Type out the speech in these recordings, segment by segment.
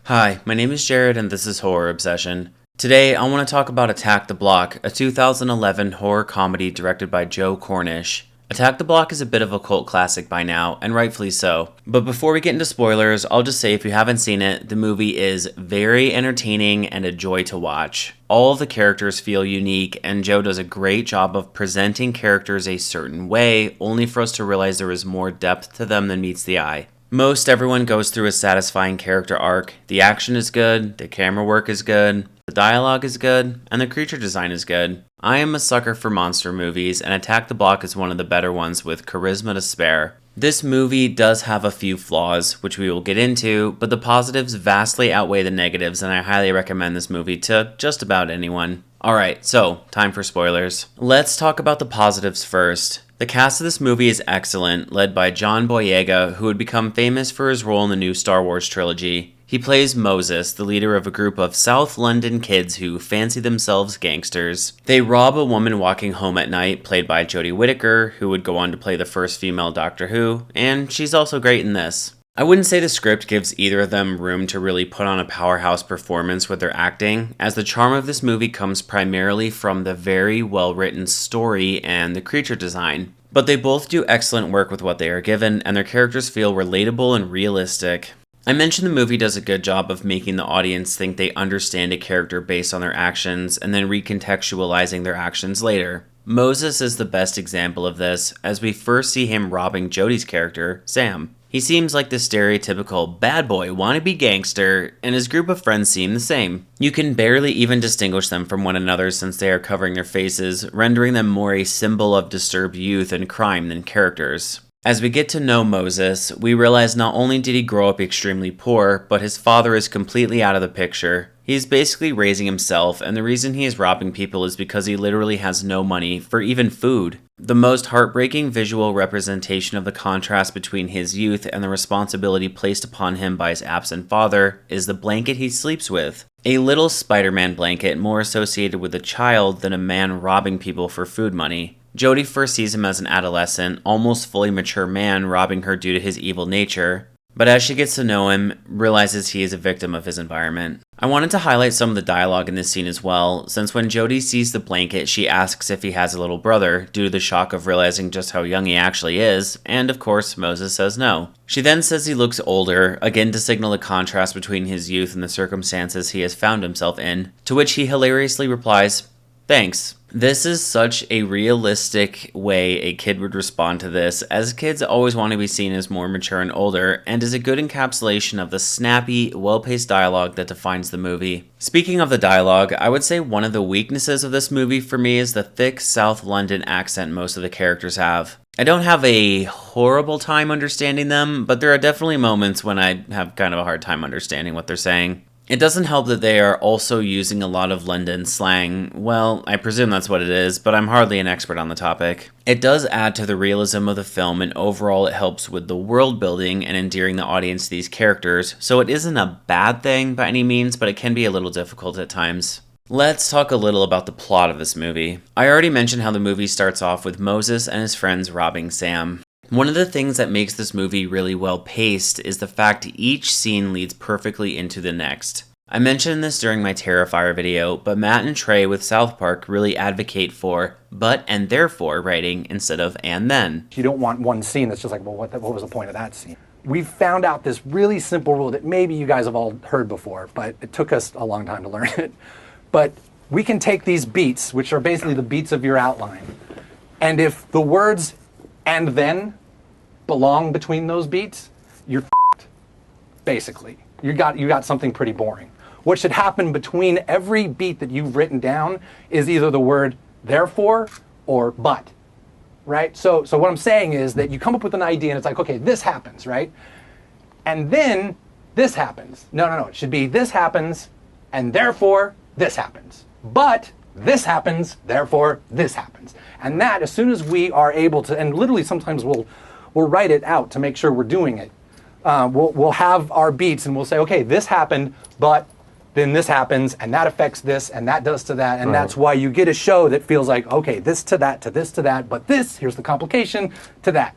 Hi, my name is Jared and this is Horror Obsession. Today I want to talk about Attack the Block, a 2011 horror comedy directed by Joe Cornish. Attack the Block is a bit of a cult classic by now, and rightfully so. But before we get into spoilers, I'll just say if you haven't seen it, the movie is very entertaining and a joy to watch. All of the characters feel unique, and Joe does a great job of presenting characters a certain way, only for us to realize there is more depth to them than meets the eye. Most everyone goes through a satisfying character arc. The action is good, the camera work is good, the dialogue is good, and the creature design is good. I am a sucker for monster movies, and Attack the Block is one of the better ones with charisma to spare. This movie does have a few flaws, which we will get into, but the positives vastly outweigh the negatives, and I highly recommend this movie to just about anyone. Alright, so, time for spoilers. Let's talk about the positives first. The cast of this movie is excellent, led by John Boyega, who would become famous for his role in the new Star Wars trilogy. He plays Moses, the leader of a group of South London kids who fancy themselves gangsters. They rob a woman walking home at night, played by Jodie Whittaker, who would go on to play the first female Doctor Who, and she's also great in this. I wouldn't say the script gives either of them room to really put on a powerhouse performance with their acting, as the charm of this movie comes primarily from the very well-written story and the creature design. But they both do excellent work with what they are given, and their characters feel relatable and realistic. I mentioned the movie does a good job of making the audience think they understand a character based on their actions, and then recontextualizing their actions later. Moses is the best example of this, as we first see him robbing Jodie's character, Sam. He seems like the stereotypical bad boy wannabe gangster, and his group of friends seem the same. You can barely even distinguish them from one another since they are covering their faces, rendering them more a symbol of disturbed youth and crime than characters. As we get to know Moses, we realize not only did he grow up extremely poor, but his father is completely out of the picture. He's basically raising himself, and the reason he is robbing people is because he literally has no money for even food. The most heartbreaking visual representation of the contrast between his youth and the responsibility placed upon him by his absent father is the blanket he sleeps with. A little Spider-Man blanket more associated with a child than a man robbing people for food money. Jodie first sees him as an adolescent, almost fully mature man robbing her due to his evil nature, but as she gets to know him, realizes he is a victim of his environment. I wanted to highlight some of the dialogue in this scene as well, since when Jodie sees the blanket, she asks if he has a little brother, due to the shock of realizing just how young he actually is, and of course, Moses says no. She then says he looks older, again to signal the contrast between his youth and the circumstances he has found himself in, to which he hilariously replies, "Thanks." This is such a realistic way a kid would respond to this, as kids always want to be seen as more mature and older, and is a good encapsulation of the snappy, well-paced dialogue that defines the movie. Speaking of the dialogue, I would say one of the weaknesses of this movie for me is the thick South London accent most of the characters have. I don't have a horrible time understanding them, but there are definitely moments when I have kind of a hard time understanding what they're saying. It doesn't help that they are also using a lot of London slang. Well, I presume that's what it is, but I'm hardly an expert on the topic. It does add to the realism of the film, and overall it helps with the world building and endearing the audience to these characters, so it isn't a bad thing by any means, but it can be a little difficult at times. Let's talk a little about the plot of this movie. I already mentioned how the movie starts off with Moses and his friends robbing Sam. One of the things that makes this movie really well paced is the fact each scene leads perfectly into the next. I mentioned this during my Terrifier video, but Matt and Trey with South Park really advocate for but and therefore writing instead of and then. You don't want one scene that's just like, well, what was the point of that scene? We've found out this really simple rule that maybe you guys have all heard before, but it took us a long time to learn it. But we can take these beats, which are basically the beats of your outline, and if the words and then belong between those beats, you're f***ed, basically. You got something pretty boring. What should happen between every beat that you've written down is either the word therefore or but, right? So what I'm saying is that you come up with an idea and it's like, okay, this happens, right? And then this happens. No, it should be this happens and therefore this happens. But this happens, therefore this happens. And that, as soon as we are able to, and literally sometimes we'll write it out to make sure we're doing it. We'll have our beats and we'll say, okay, this happened, but then this happens, and that affects this, and that does to that, and that's why you get a show that feels like, okay, this to that, to this to that, but this, here's the complication, to that.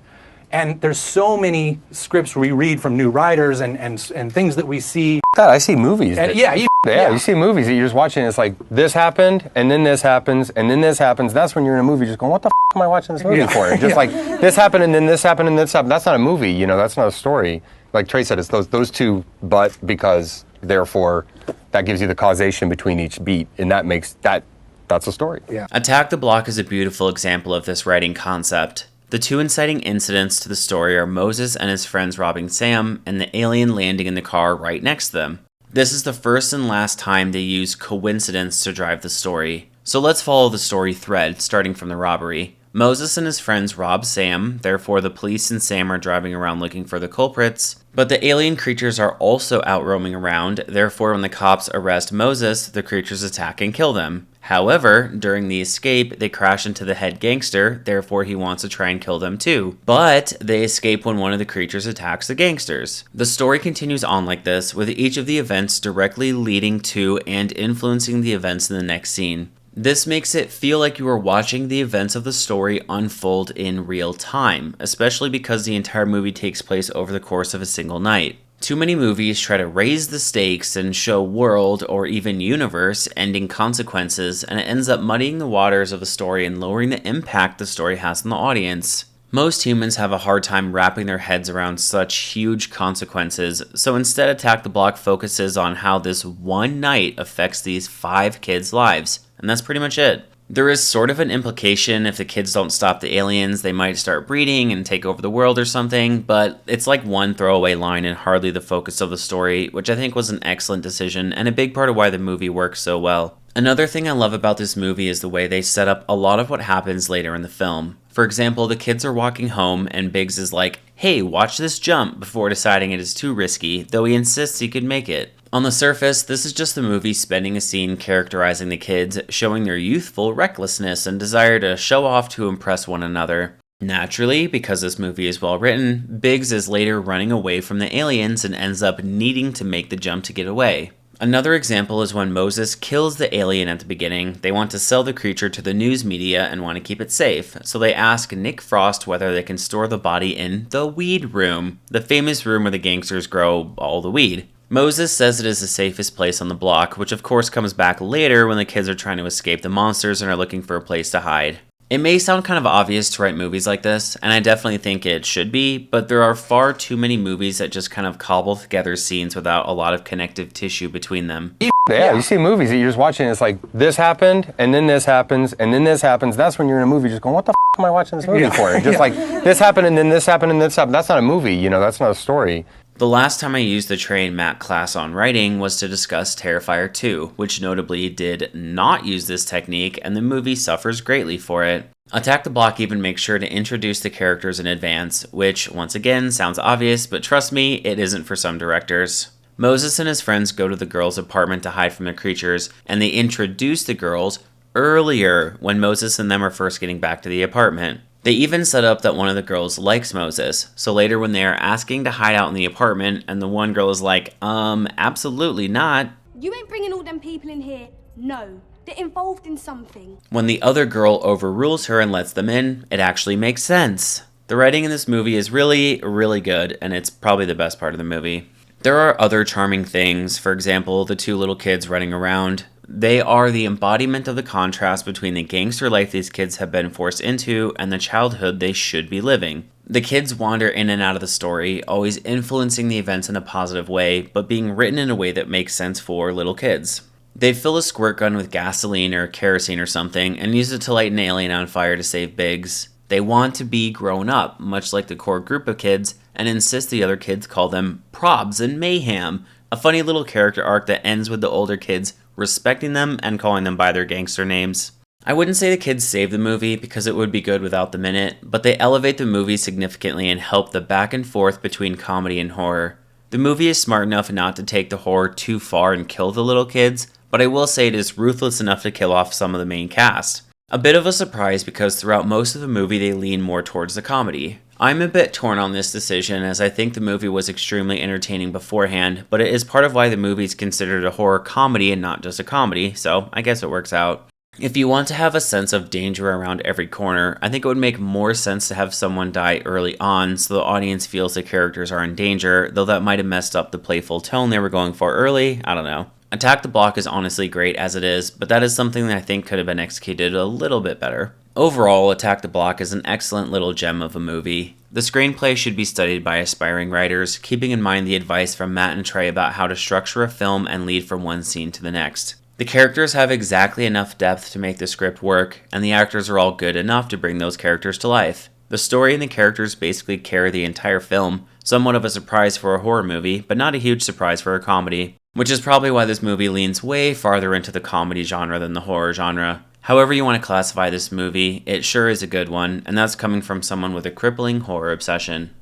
And there's so many scripts we read from new writers and things that we see. God, I see movies. And you see movies that you're just watching. It's like this happened, and then this happens, and then this happens. That's when you're in a movie, just going, "What the am I watching this movie for?" Just like this happened, and then this happened, and this happened. That's not a movie, you know. That's not a story. Like Trey said, it's those two, but because therefore that gives you the causation between each beat, and that makes that's a story. Yeah. Attack the Block is a beautiful example of this writing concept. The two inciting incidents to the story are Moses and his friends robbing Sam, and the alien landing in the car right next to them. This is the first and last time they use coincidence to drive the story. So let's follow the story thread, starting from the robbery. Moses and his friends rob Sam, therefore the police and Sam are driving around looking for the culprits. But the alien creatures are also out roaming around, therefore when the cops arrest Moses, the creatures attack and kill them. However, during the escape, they crash into the head gangster, therefore he wants to try and kill them too. But they escape when one of the creatures attacks the gangsters. The story continues on like this, with each of the events directly leading to and influencing the events in the next scene. This makes it feel like you are watching the events of the story unfold in real time, especially because the entire movie takes place over the course of a single night. Too many movies try to raise the stakes and show world or even universe ending consequences, and it ends up muddying the waters of the story and lowering the impact the story has on the audience. Most humans have a hard time wrapping their heads around such huge consequences, so instead Attack the Block focuses on how this one night affects these 5 kids' lives, and that's pretty much it. There is sort of an implication if the kids don't stop the aliens, they might start breeding and take over the world or something, but it's like one throwaway line and hardly the focus of the story, which I think was an excellent decision and a big part of why the movie works so well. Another thing I love about this movie is the way they set up a lot of what happens later in the film. For example, the kids are walking home and Biggs is like, "Hey, watch this jump," before deciding it is too risky, though he insists he could make it. On the surface, this is just the movie spending a scene characterizing the kids, showing their youthful recklessness and desire to show off to impress one another. Naturally, because this movie is well written, Biggs is later running away from the aliens and ends up needing to make the jump to get away. Another example is when Moses kills the alien at the beginning. They want to sell the creature to the news media and want to keep it safe, so they ask Nick Frost whether they can store the body in the weed room, the famous room where the gangsters grow all the weed. Moses says it is the safest place on the block, which of course comes back later when the kids are trying to escape the monsters and are looking for a place to hide. It may sound kind of obvious to write movies like this, and I definitely think it should be, but there are far too many movies that just kind of cobble together scenes without a lot of connective tissue between them. Yeah, you see movies that you're just watching, it's like this happened, and then this happens, and then this happens. That's when you're in a movie just going, "What the am I watching this movie for?" Just like this happened, and then this happened, and this happened. That's not a movie, you know, that's not a story. The last time I used the Trey and Matt class on writing was to discuss Terrifier 2, which notably did not use this technique, and the movie suffers greatly for it. Attack the Block even makes sure to introduce the characters in advance, which, once again, sounds obvious, but trust me, it isn't for some directors. Moses and his friends go to the girls' apartment to hide from the creatures, and they introduce the girls earlier when Moses and them are first getting back to the apartment. They even set up that one of the girls likes Moses, so later when they are asking to hide out in the apartment and the one girl is like, absolutely not. You ain't bringing all them people in here. No, they're involved in something. When the other girl overrules her and lets them in, it actually makes sense. The writing in this movie is really, really good, and it's probably the best part of the movie. There are other charming things, for example, the 2 little kids running around. They are the embodiment of the contrast between the gangster life these kids have been forced into and the childhood they should be living. The kids wander in and out of the story, always influencing the events in a positive way, but being written in a way that makes sense for little kids. They fill a squirt gun with gasoline or kerosene or something and use it to light an alien on fire to save Biggs. They want to be grown up, much like the core group of kids, and insist the other kids call them Probs and Mayhem, a funny little character arc that ends with the older kids respecting them and calling them by their gangster names. I wouldn't say the kids save the movie because it would be good without them in it, but they elevate the movie significantly and help the back and forth between comedy and horror. The movie is smart enough not to take the horror too far and kill the little kids, but I will say it is ruthless enough to kill off some of the main cast. A bit of a surprise because throughout most of the movie they lean more towards the comedy. I'm a bit torn on this decision as I think the movie was extremely entertaining beforehand, but it is part of why the movie is considered a horror comedy and not just a comedy, so I guess it works out. If you want to have a sense of danger around every corner, I think it would make more sense to have someone die early on so the audience feels the characters are in danger, though that might have messed up the playful tone they were going for early, I don't know. Attack the Block is honestly great as it is, but that is something that I think could have been executed a little bit better. Overall, Attack the Block is an excellent little gem of a movie. The screenplay should be studied by aspiring writers, keeping in mind the advice from Matt and Trey about how to structure a film and lead from one scene to the next. The characters have exactly enough depth to make the script work, and the actors are all good enough to bring those characters to life. The story and the characters basically carry the entire film, somewhat of a surprise for a horror movie, but not a huge surprise for a comedy, which is probably why this movie leans way farther into the comedy genre than the horror genre. However you want to classify this movie, it sure is a good one, and that's coming from someone with a crippling horror obsession.